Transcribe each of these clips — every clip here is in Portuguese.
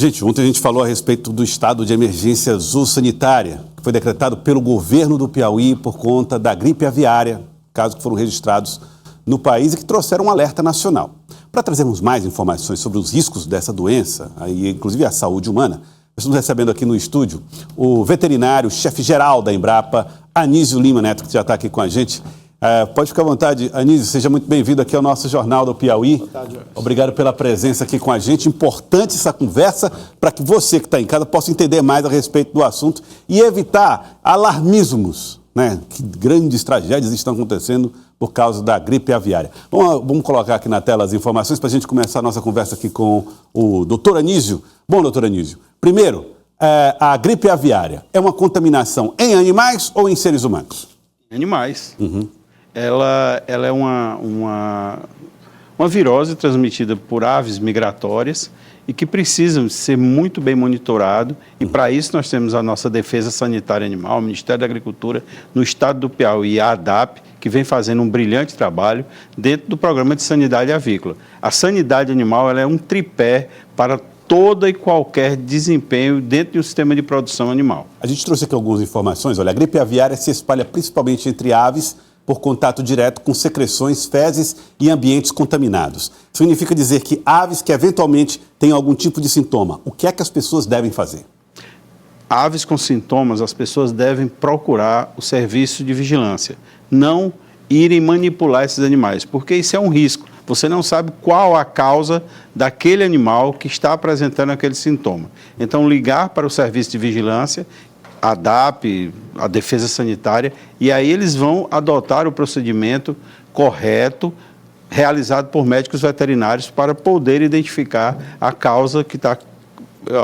Gente, ontem a gente falou a respeito do estado de emergência zoossanitária, que foi decretado pelo governo do Piauí por conta da gripe aviária, casos que foram registrados no país e que trouxeram um alerta nacional. Para trazermos mais informações sobre os riscos dessa doença, aí, inclusive a saúde humana, nós estamos recebendo aqui no estúdio o veterinário, chefe-geral da Embrapa, Anísio Lima Neto, que já está aqui com a gente. Pode ficar à vontade, Anísio, seja muito bem-vindo aqui ao nosso Jornal do Piauí. Boa tarde, Jorge. Obrigado pela presença aqui com a gente. Importante essa conversa para que você que está em casa possa entender mais a respeito do assunto e evitar alarmismos, né? Que grandes tragédias estão acontecendo por causa da gripe aviária. Vamos colocar aqui na tela as informações para a gente começar a nossa conversa aqui com o doutor Anísio. Bom, doutor Anísio, primeiro, a gripe aviária é uma contaminação em animais ou em seres humanos? Animais. Uhum. Ela é uma virose transmitida por aves migratórias e que precisam ser muito bem monitorado. E para isso nós temos a nossa Defesa Sanitária Animal, o Ministério da Agricultura, no estado do Piauí, a ADAP, que vem fazendo um brilhante trabalho dentro do programa de sanidade avícola. A sanidade animal ela é um tripé para todo e qualquer desempenho dentro de um sistema de produção animal. A gente trouxe aqui algumas informações. Olha, a gripe aviária se espalha principalmente entre aves por contato direto com secreções, fezes e ambientes contaminados. Significa dizer que aves que eventualmente têm algum tipo de sintoma, o que é que as pessoas devem fazer? Aves com sintomas, as pessoas devem procurar o serviço de vigilância, não irem manipular esses animais, porque isso é um risco. Você não sabe qual a causa daquele animal que está apresentando aquele sintoma. Então, ligar para o serviço de vigilância, a DAP, a Defesa Sanitária, e aí eles vão adotar o procedimento correto, realizado por médicos veterinários, para poder identificar a causa que está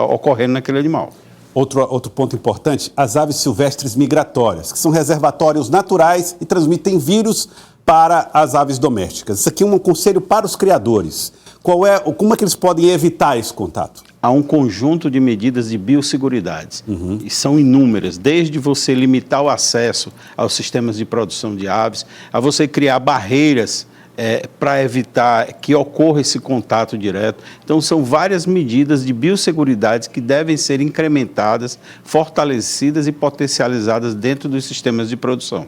ocorrendo naquele animal. Outro ponto importante, as aves silvestres migratórias, que são reservatórios naturais e transmitem vírus para as aves domésticas. Isso aqui é um conselho para os criadores. Como é que eles podem evitar esse contato? Há um conjunto de medidas de biosseguridade, e são inúmeras, desde você limitar o acesso aos sistemas de produção de aves, a você criar barreiras para evitar que ocorra esse contato direto. Então, são várias medidas de biosseguridade que devem ser incrementadas, fortalecidas e potencializadas dentro dos sistemas de produção.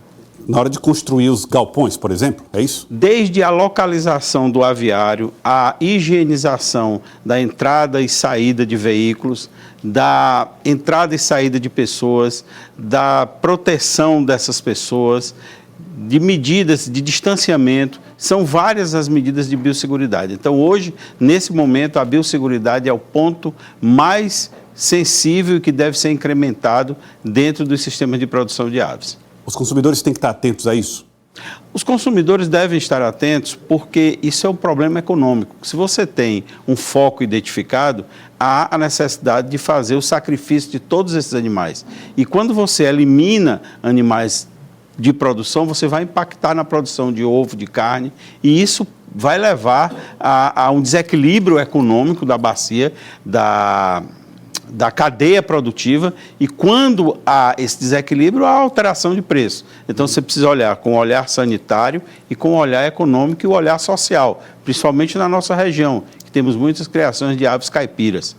Na hora de construir os galpões, por exemplo, é isso? Desde a localização do aviário, a higienização da entrada e saída de veículos, da entrada e saída de pessoas, da proteção dessas pessoas, de medidas de distanciamento, são várias as medidas de biosseguridade. Então, hoje, nesse momento, a biosseguridade é o ponto mais sensível e que deve ser incrementado dentro dos sistemas de produção de aves. Os consumidores têm que estar atentos a isso? Os consumidores devem estar atentos porque isso é um problema econômico. Se você tem um foco identificado, há a necessidade de fazer o sacrifício de todos esses animais. E quando você elimina animais de produção, você vai impactar na produção de ovo, de carne, e isso vai levar a um desequilíbrio econômico da bacia, da cadeia produtiva, e quando há esse desequilíbrio, há alteração de preço. Então, você precisa olhar com o olhar sanitário e com o olhar econômico e o olhar social, principalmente na nossa região, que temos muitas criações de aves caipiras.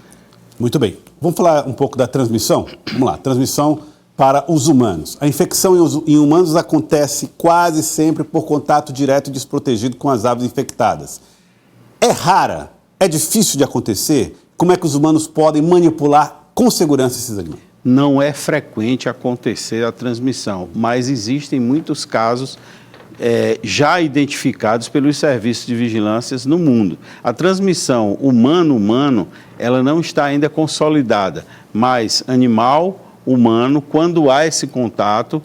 Muito bem. Vamos falar um pouco da transmissão? Vamos lá, transmissão para os humanos. A infecção em humanos acontece quase sempre por contato direto e desprotegido com as aves infectadas. É rara? É difícil de acontecer? Como é que os humanos podem manipular com segurança esses animais? Não é frequente acontecer a transmissão, mas existem muitos casos já identificados pelos serviços de vigilância no mundo. A transmissão humano-humano, ela não está ainda consolidada, mas animal-humano, quando há esse contato,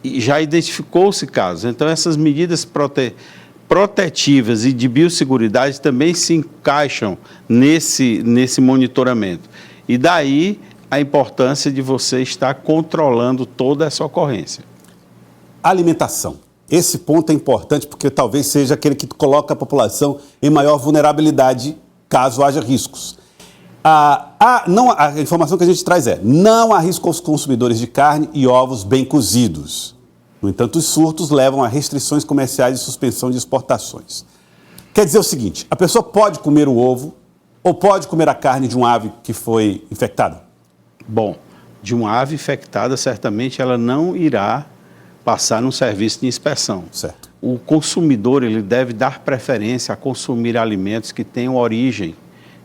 já identificou-se casos. Então, essas medidas protetivas e de biosseguridade também se encaixam nesse monitoramento. E daí a importância de você estar controlando toda essa ocorrência. Alimentação. Esse ponto é importante porque talvez seja aquele que coloca a população em maior vulnerabilidade caso haja riscos. A informação que a gente traz não há risco aos consumidores de carne e ovos bem cozidos. No entanto, os surtos levam a restrições comerciais e suspensão de exportações. Quer dizer o seguinte, a pessoa pode comer o ovo, Ou pode comer a carne de uma ave que foi infectada? Bom, de uma ave infectada, certamente ela não irá passar num serviço de inspeção. Certo. O consumidor ele deve dar preferência a consumir alimentos que tenham origem.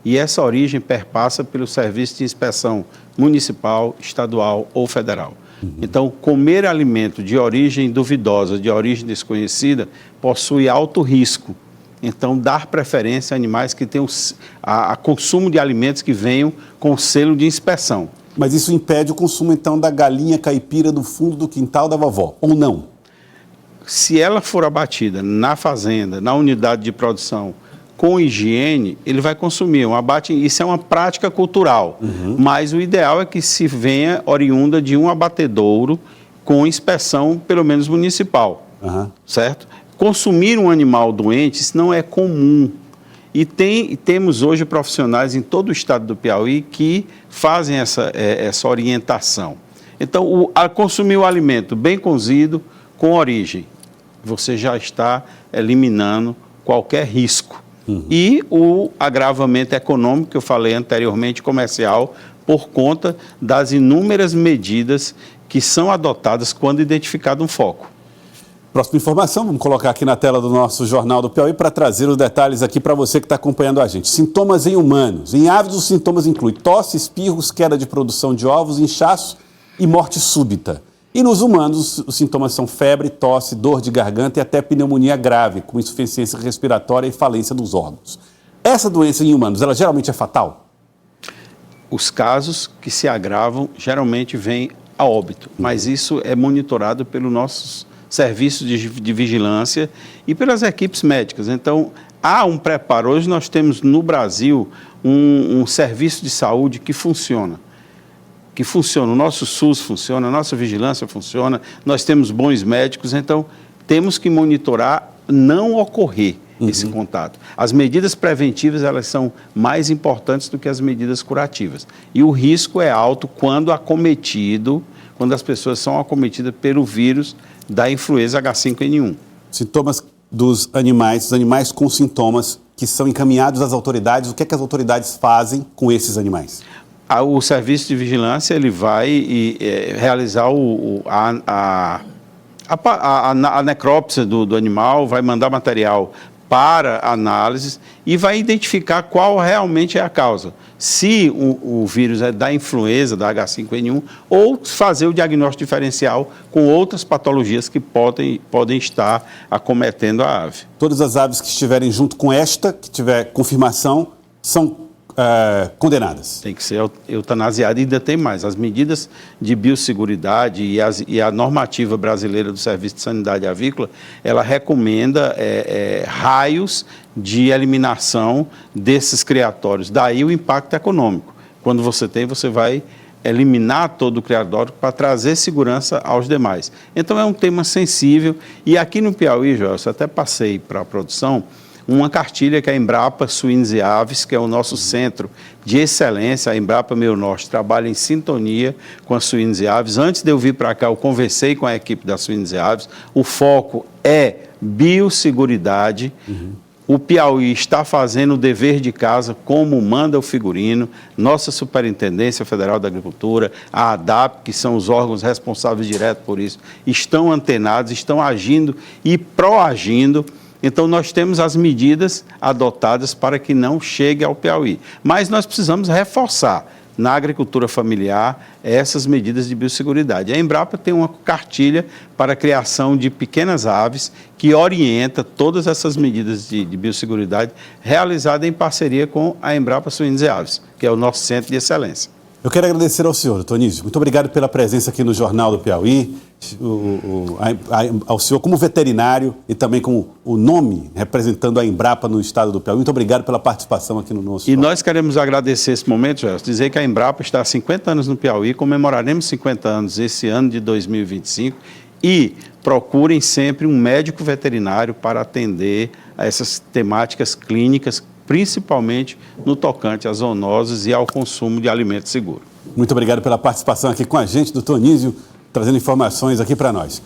E essa origem perpassa pelo serviço de inspeção municipal, estadual ou federal. Então, comer alimento de origem duvidosa, de origem desconhecida, possui alto risco. Então, dar preferência a animais que tenham a consumo de alimentos que venham com selo de inspeção. Mas isso impede o consumo, então, da galinha caipira do fundo do quintal da vovó, ou não? Se ela for abatida na fazenda, na unidade de produção, com higiene, ele vai consumir. Isso é uma prática cultural, mas o ideal é que se venha oriunda de um abatedouro com inspeção, pelo menos municipal, certo? Consumir um animal doente, isso não é comum. E temos hoje profissionais em todo o estado do Piauí que fazem essa orientação. Então, consumir o alimento bem cozido, com origem, você já está eliminando qualquer risco. E o agravamento econômico, que eu falei anteriormente, comercial, por conta das inúmeras medidas que são adotadas quando identificado um foco. Próxima informação, vamos colocar aqui na tela do nosso Jornal do Piauí para trazer os detalhes aqui para você que está acompanhando a gente. Sintomas em humanos. Em aves, os sintomas incluem tosse, espirros, queda de produção de ovos, inchaço e morte súbita. E nos humanos, os sintomas são febre, tosse, dor de garganta e até pneumonia grave, com insuficiência respiratória e falência dos órgãos. Essa doença em humanos, ela geralmente é fatal? Os casos que se agravam geralmente vêm a óbito, mas isso é monitorado pelos nossos serviços de vigilância e pelas equipes médicas. Então, há um preparo. Hoje nós temos no Brasil um serviço de saúde que funciona. O nosso SUS funciona, a nossa vigilância funciona, nós temos bons médicos, então temos que monitorar não ocorrer esse contato. As medidas preventivas, elas são mais importantes do que as medidas curativas. E o risco é alto quando as pessoas são acometidas pelo vírus da influenza H5N1. Sintomas dos animais, os animais com sintomas que são encaminhados às autoridades, o que é que as autoridades fazem com esses animais? O serviço de vigilância ele vai realizar a necrópsia do animal, vai mandar material para análise e vai identificar qual realmente é a causa. Se o vírus é da influenza, da H5N1, ou fazer o diagnóstico diferencial com outras patologias que podem estar acometendo a ave. Todas as aves que estiverem junto com esta, que tiver confirmação, são condenadas. Tem que ser eutanasiada. E ainda tem mais. As medidas de biosseguridade e a normativa brasileira do Serviço de Sanidade Avícola, ela recomenda raios de eliminação desses criatórios. Daí o impacto econômico. Quando você vai eliminar todo o criatório para trazer segurança aos demais. Então é um tema sensível. E aqui no Piauí, Joel, eu até passei para a produção uma cartilha que é a Embrapa Suínos e Aves, que é o nosso centro de excelência. A Embrapa Meio Norte trabalha em sintonia com as Suínos e Aves. Antes de eu vir para cá, eu conversei com a equipe das Suínos e Aves. O foco é biosseguridade. O Piauí está fazendo o dever de casa como manda o figurino. Nossa Superintendência Federal da Agricultura, a ADAP, que são os órgãos responsáveis direto por isso, estão antenados, estão agindo e proagindo. Então, nós temos as medidas adotadas para que não chegue ao Piauí. Mas nós precisamos reforçar na agricultura familiar essas medidas de biosseguridade. A Embrapa tem uma cartilha para a criação de pequenas aves que orienta todas essas medidas de biosseguridade realizada em parceria com a Embrapa Suínos e Aves, que é o nosso centro de excelência. Eu quero agradecer ao senhor, doutor Nísio. Muito obrigado pela presença aqui no Jornal do Piauí, ao senhor como veterinário e também com o nome representando a Embrapa no estado do Piauí. Muito obrigado pela participação aqui no nosso jornal. E nós queremos agradecer esse momento, Joel, dizer que a Embrapa está há 50 anos no Piauí, comemoraremos 50 anos esse ano de 2025 e procurem sempre um médico veterinário para atender a essas temáticas clínicas, principalmente no tocante às zoonoses e ao consumo de alimento seguro. Muito obrigado pela participação aqui com a gente, doutor Nísio, trazendo informações aqui para nós.